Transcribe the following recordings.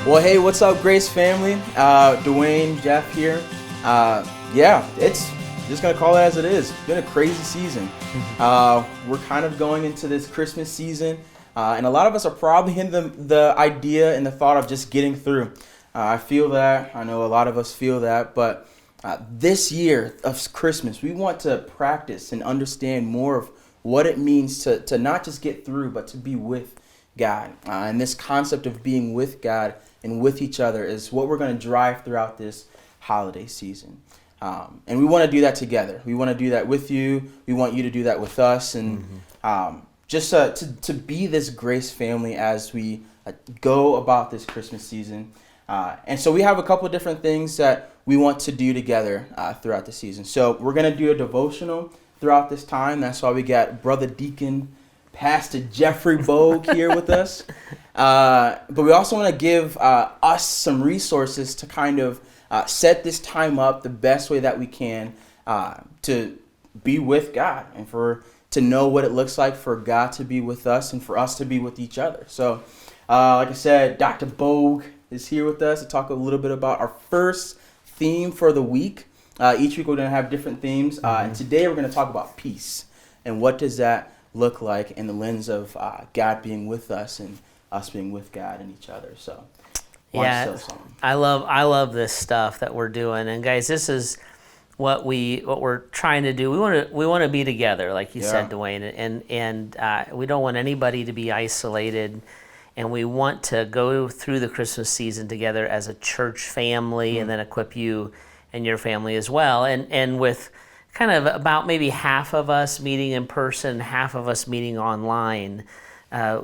Well, hey, what's up, Grace family? Dwayne, Jeff here. It's just gonna call it as it is. It's been a crazy season. We're kind of going into this Christmas season, and a lot of us are probably in the idea and the thought of just getting through. I feel that. I know a lot of us feel that, but this year of Christmas, we want to practice and understand more of what it means to not just get through, but to be with God. And this concept of being with God and with each other is what we're going to drive throughout this holiday season. And we want to do that together. We want to do that with you. We want you to do that with us. And just to be this Grace family as we go about this Christmas season. And so we have a couple different things that we want to do together throughout the season. So we're going to do a devotional throughout this time. That's why we got Brother Deacon Pastor Jeffrey Bogue here with us. But we also want to give us some resources to kind of set this time up the best way that we can to be with God and to know what it looks like for God to be with us and for us to be with each other. So, like I said, Dr. Bogue is here with us to talk a little bit about our first theme for the week. Each week we're going to have different themes. And today we're going to talk about peace. And what does that look like in the lens of God being with us and us being with God and each other. So yeah, I love this stuff that we're doing. And guys, this is what we're trying to do. We want to be together, like you said, Dwayne, and we don't want anybody to be isolated. And we want to go through the Christmas season together as a church family, and then equip you and your family as well. And with kind of about maybe half of us meeting in person, half of us meeting online,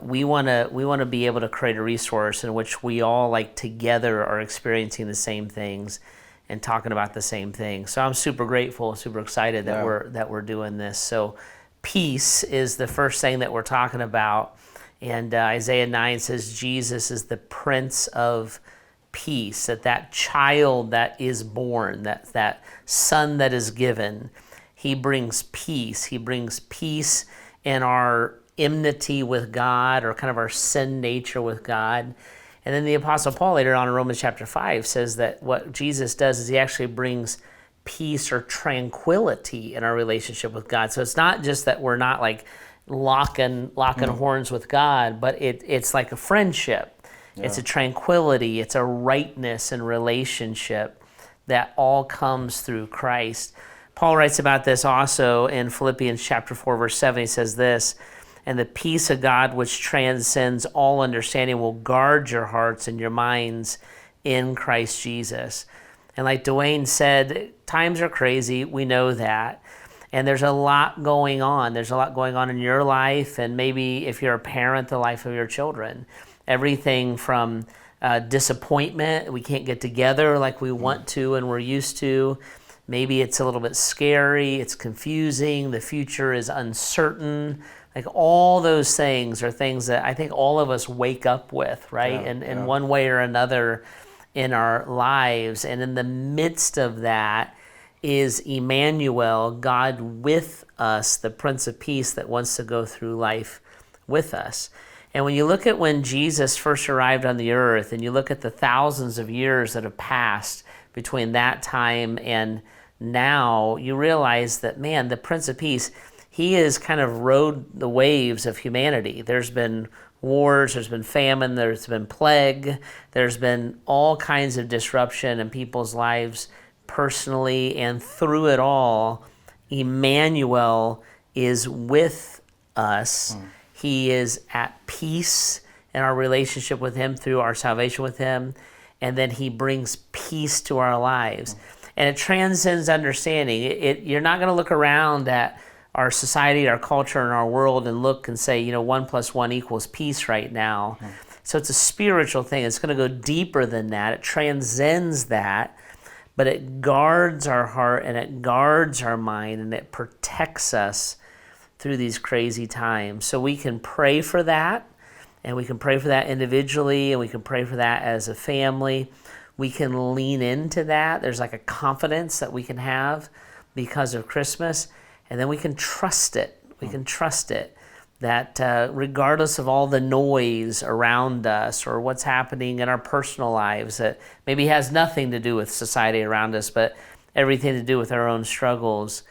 we want to be able to create a resource in which we all like together are experiencing the same things and talking about the same things. So I'm super grateful, super excited that we're doing this. So peace is the first thing that we're talking about. And Isaiah 9 says Jesus is the Prince of Peace, that child that is born, that son that is given, he brings peace. He brings peace in our enmity with God, or kind of our sin nature with God. And then the Apostle Paul later on in Romans chapter 5 says that what Jesus does is he actually brings peace or tranquility in our relationship with God. So it's not just that we're not like locking horns with God, but it's like a friendship. Yeah. It's a tranquility. It's a rightness in relationship that all comes through Christ. Paul writes about this also in Philippians chapter 4, verse 7. He says this, "And the peace of God, which transcends all understanding, will guard your hearts and your minds in Christ Jesus." And like Dwayne said, times are crazy. We know that. And there's a lot going on. There's a lot going on in your life, and maybe if you're a parent, the life of your children. Everything from disappointment, we can't get together like we want to and we're used to. Maybe it's a little bit scary, it's confusing, the future is uncertain. Like all those things are things that I think all of us wake up with, right? In one way or another in our lives. And in the midst of that is Emmanuel, God with us, the Prince of Peace that wants to go through life with us. And when you look at when Jesus first arrived on the earth, and you look at the thousands of years that have passed between that time and now, you realize that, man, the Prince of Peace, he has kind of rode the waves of humanity. There's been wars, there's been famine, there's been plague, there's been all kinds of disruption in people's lives personally, and through it all, Emmanuel is with us. He is at peace in our relationship with him through our salvation with him, and then he brings peace to our lives. And it transcends understanding. You're not going to look around at our society, our culture, and our world and look and say, 1 + 1 equals peace right now. So it's a spiritual thing. It's going to go deeper than that. It transcends that, but it guards our heart and it guards our mind and it protects us through these crazy times. So we can pray for that, and we can pray for that individually, and we can pray for that as a family. We can lean into that. There's like a confidence that we can have because of Christmas, and then we can trust it. We can trust it regardless of all the noise around us or what's happening in our personal lives that maybe has nothing to do with society around us, but everything to do with our own struggles,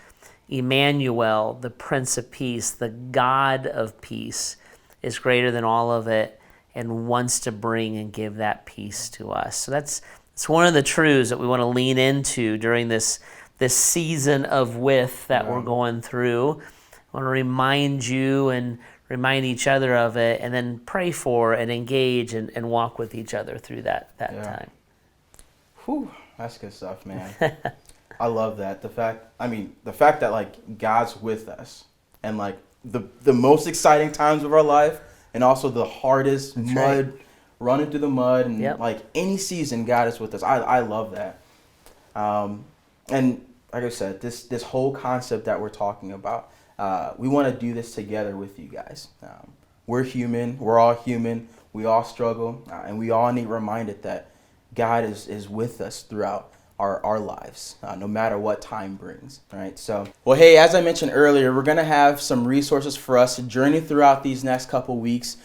Emmanuel, the Prince of Peace, the God of peace, is greater than all of it and wants to bring and give that peace to us. So it's one of the truths that we want to lean into during this season of that we're going through. I want to remind you and remind each other of it, and then pray for and engage and walk with each other through that time. Whew, that's good stuff, man. I love that. The fact that like God's with us, and like the most exciting times of our life, and also the hardest running through the mud, and like any season, God is with us. I love that. And like I said, this whole concept that we're talking about, we want to do this together with you guys. We're human. We're all human. We all struggle, and we all need reminded that God is with us throughout our lives, no matter what time brings. Right. So, well, hey, as I mentioned earlier, we're gonna have some resources for us to journey throughout these next couple weeks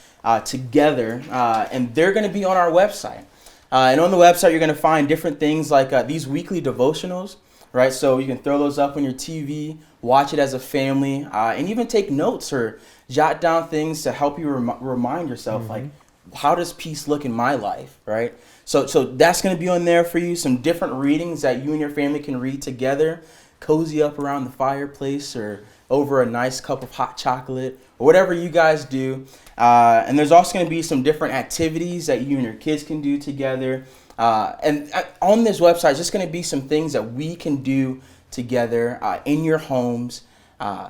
together, and they're gonna be on our website. And on the website, you're gonna find different things like these weekly devotionals. Right, so you can throw those up on your TV, watch it as a family, and even take notes or jot down things to help you remind yourself, like, how does peace look in my life, right? So that's going to be on there for you. Some different readings that you and your family can read together, cozy up around the fireplace or over a nice cup of hot chocolate or whatever you guys do. And there's also going to be some different activities that you and your kids can do together. And on this website, it's just going to be some things that we can do together in your homes.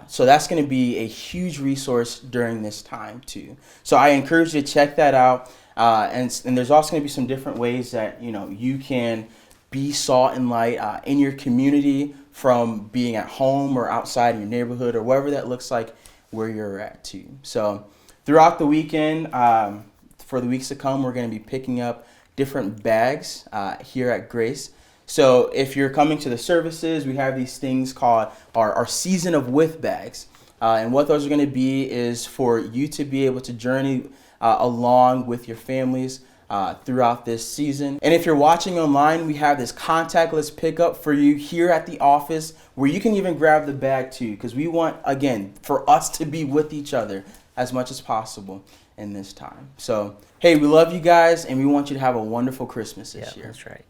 So that's going to be a huge resource during this time too. So I encourage you to check that out. And there's also going to be some different ways that you can be salt and light in your community, from being at home or outside in your neighborhood or wherever that looks like where you're at too. So throughout the weekend, for the weeks to come, we're going to be picking up different bags here at Grace. So if you're coming to the services, we have these things called our Season of With bags. And what those are going to be is for you to be able to journey along with your families throughout this season. And if you're watching online, we have this contactless pickup for you here at the office where you can even grab the bag too, because we want, again, for us to be with each other as much as possible in this time. So, hey, we love you guys, and we want you to have a wonderful Christmas this year. That's right.